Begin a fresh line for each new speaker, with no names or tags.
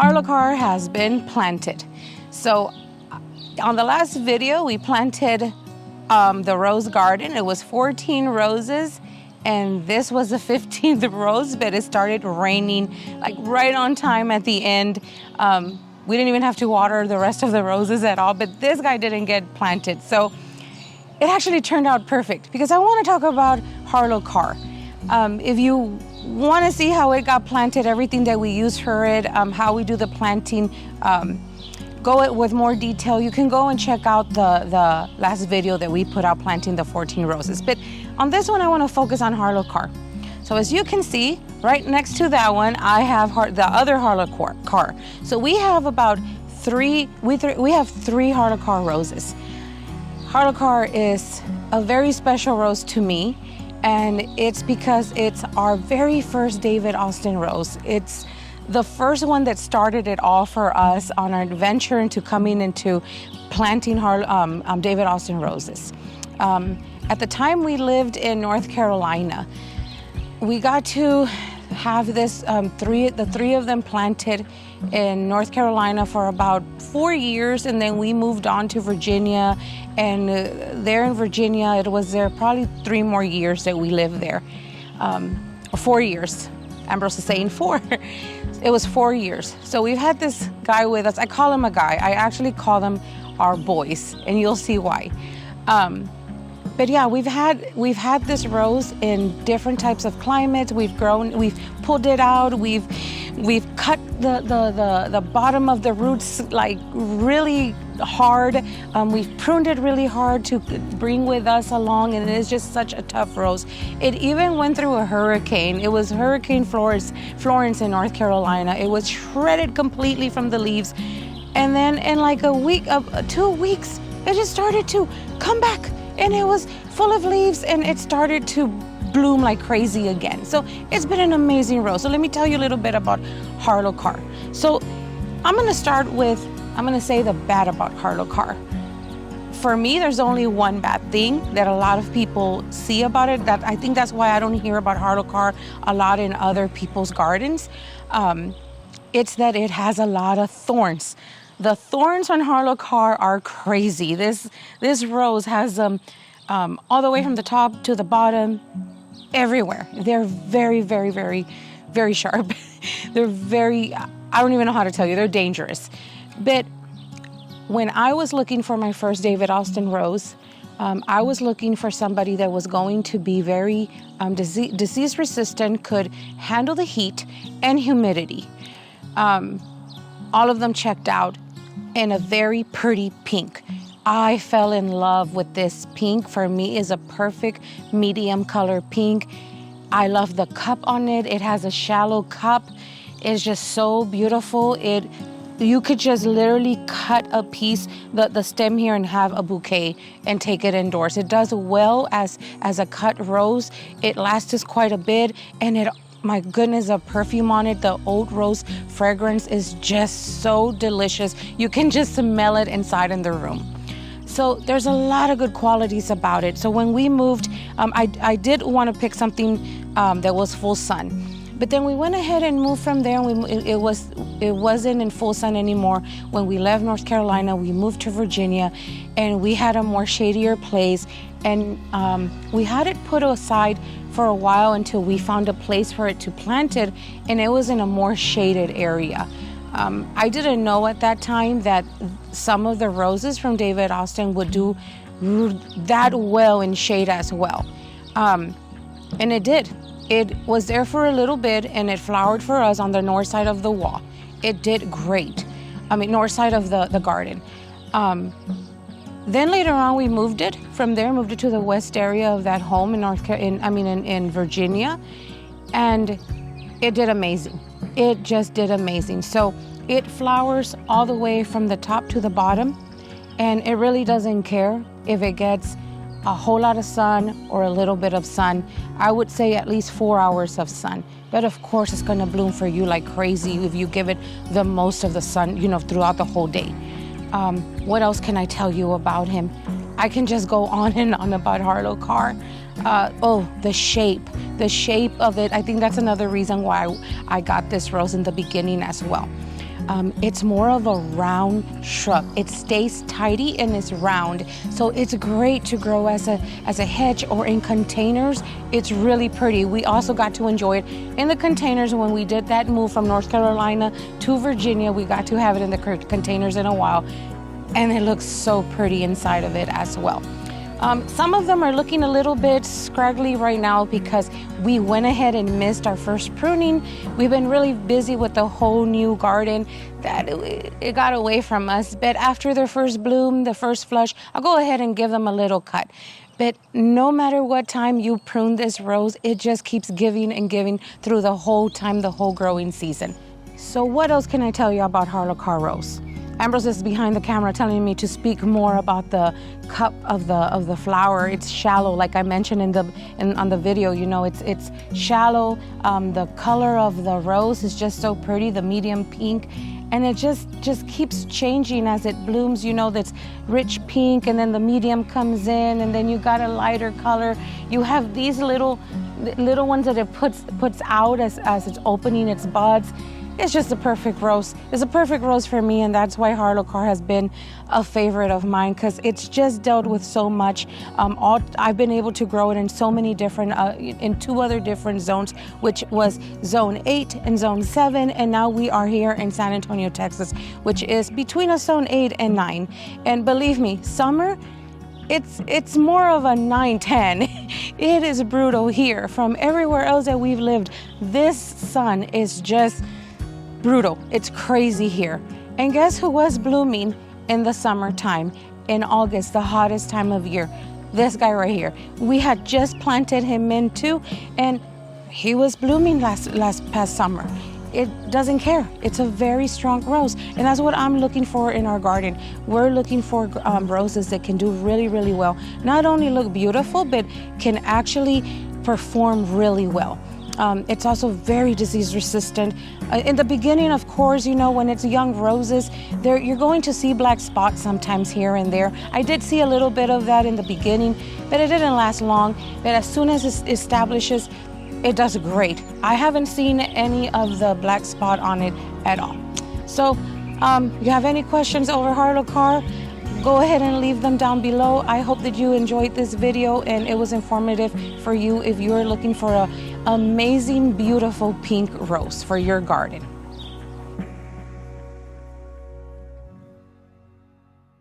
Harlow Carr has been planted. So on the last video, we planted the rose garden. It was 14 roses, and this was the 15th rose, but it started raining like right on time at the end. We didn't even have to water the rest of the roses at all, but this guy didn't get planted. So it actually turned out perfect because I want to talk about Harlow Carr. If you want to see how it got planted, everything that we use for it, how we do the planting, go with more detail, you can go and check out the last video that we put out planting the 14 roses. But on this one, I want to focus on Harlow Carr. So as you can see, right next to that one, I have the other Harlow Carr. So we have about three Harlow Carr roses. Harlow Carr is a very special rose to me, and it's because it's our very first David Austin rose. It's the first one that started it all for us on our adventure into coming into planting David Austin roses. At the time we lived in North Carolina, we got to have this, the three of them planted in North Carolina for about 4 years, and then we moved on to Virginia, and there in Virginia, it was there probably 3 more years that we lived there, or 4 years. Ambrose is saying 4. It was 4 years. So we've had this guy with us. I call him a guy. I actually call them our boys, and you'll see why. But yeah, we've had this rose in different types of climates. We've pulled it out. We've cut the bottom of the roots like really hard. We've pruned it really hard to bring with us along, and it is just such a tough rose. It even went through a hurricane. It was Hurricane Florence in North Carolina. It was shredded completely from the leaves, and then in like a week, 2 weeks, it just started to come back. And it was full of leaves, and it started to bloom like crazy again. So it's been an amazing rose. So let me tell you a little bit about Harlow Carr. So I'm gonna say the bad about Harlow Carr. For me, there's only one bad thing that a lot of people see about it. That I think that's why I don't hear about Harlow Carr a lot in other people's gardens. It's that it has a lot of thorns. The thorns on Harlow Carr are crazy. This rose has them all the way from the top to the bottom, everywhere. They're very, very, very, very sharp. They're very, I don't even know how to tell you, they're dangerous. But when I was looking for my first David Austin rose, I was looking for somebody that was going to be very disease resistant, could handle the heat and humidity. All of them checked out in a very pretty pink. I fell in love with this pink. For me, is a perfect medium color pink. I love the cup on it. It has a shallow cup. It's just so beautiful. You could just literally cut a piece, the stem here, and have a bouquet and take it indoors. It does well as a cut rose. It lasts quite a bit, and my goodness, the perfume on it, the oat rose fragrance is just so delicious. You can just smell it inside in the room. So there's a lot of good qualities about it. So when we moved, I did want to pick something that was full sun. But then we went ahead and moved from there, and it wasn't in full sun anymore. When we left North Carolina, we moved to Virginia, and we had a more shadier place. And we had it put aside for a while until we found a place for it to plant it, and it was in a more shaded area. I didn't know at that time that some of the roses from David Austin would do that well in shade as well. And it did. It was there for a little bit, and it flowered for us on the north side of the wall. It did great. North side of the garden. Then later on, we moved it from there, moved it to the west area of that home in Virginia, and it did amazing. It just did amazing. So it flowers all the way from the top to the bottom, and it really doesn't care if it gets a whole lot of sun or a little bit of sun. I would say at least 4 hours of sun. But of course, it's gonna bloom for you like crazy if you give it the most of the sun, throughout the whole day. What else can I tell you about him? I can just go on and on about Harlow Carr. The shape of it. I think that's another reason why I got this rose in the beginning as well. It's more of a round shrub. It stays tidy and it's round. So it's great to grow as a hedge or in containers. It's really pretty. We also got to enjoy it in the containers when we did that move from North Carolina to Virginia. We got to have it in the containers in a while. And it looks so pretty inside of it as well. Some of them are looking a little bit scraggly right now because we went ahead and missed our first pruning. We've been really busy with the whole new garden that it got away from us. But after their first bloom, the first flush, I'll go ahead and give them a little cut. But no matter what time you prune this rose, it just keeps giving and giving through the whole time, the whole growing season. So what else can I tell you about Harlow Carr rose? Ambrose is behind the camera telling me to speak more about the cup of the flower. It's shallow, like I mentioned on the video. You know, it's shallow. The color of the rose is just so pretty, the medium pink, and it just keeps changing as it blooms. You know, that's rich pink, and then the medium comes in, and then you got a lighter color. You have these little ones that it puts out as it's opening its buds. It's just a perfect rose. It's a perfect rose for me, and that's why Harlow Carr has been a favorite of mine, because it's just dealt with so much. I've been able to grow it in so many different, in 2 other different zones, which was Zone 8 and Zone 7, and now we are here in San Antonio, Texas, which is between a Zone 8 and 9. And believe me, summer, it's more of a 9-10. It is brutal here. From everywhere else that we've lived, this sun is just brutal. It's crazy here. And guess who was blooming in the summertime, in August, the hottest time of year? This guy right here. We had just planted him in too, and he was blooming past summer. It doesn't care. It's a very strong rose, and that's what I'm looking for in our garden. We're looking for roses that can do really, really well. Not only look beautiful, but can actually perform really well. It's also very disease resistant. In the beginning, of course, you know, when it's young roses, you're going to see black spots sometimes here and there. I did see a little bit of that in the beginning, but it didn't last long. But as soon as it establishes, it does great. I haven't seen any of the black spot on it at all. So, you have any questions over Harlow Carr? Go ahead and leave them down below. I hope that you enjoyed this video and it was informative for you if you're looking for an amazing, beautiful pink rose for your garden.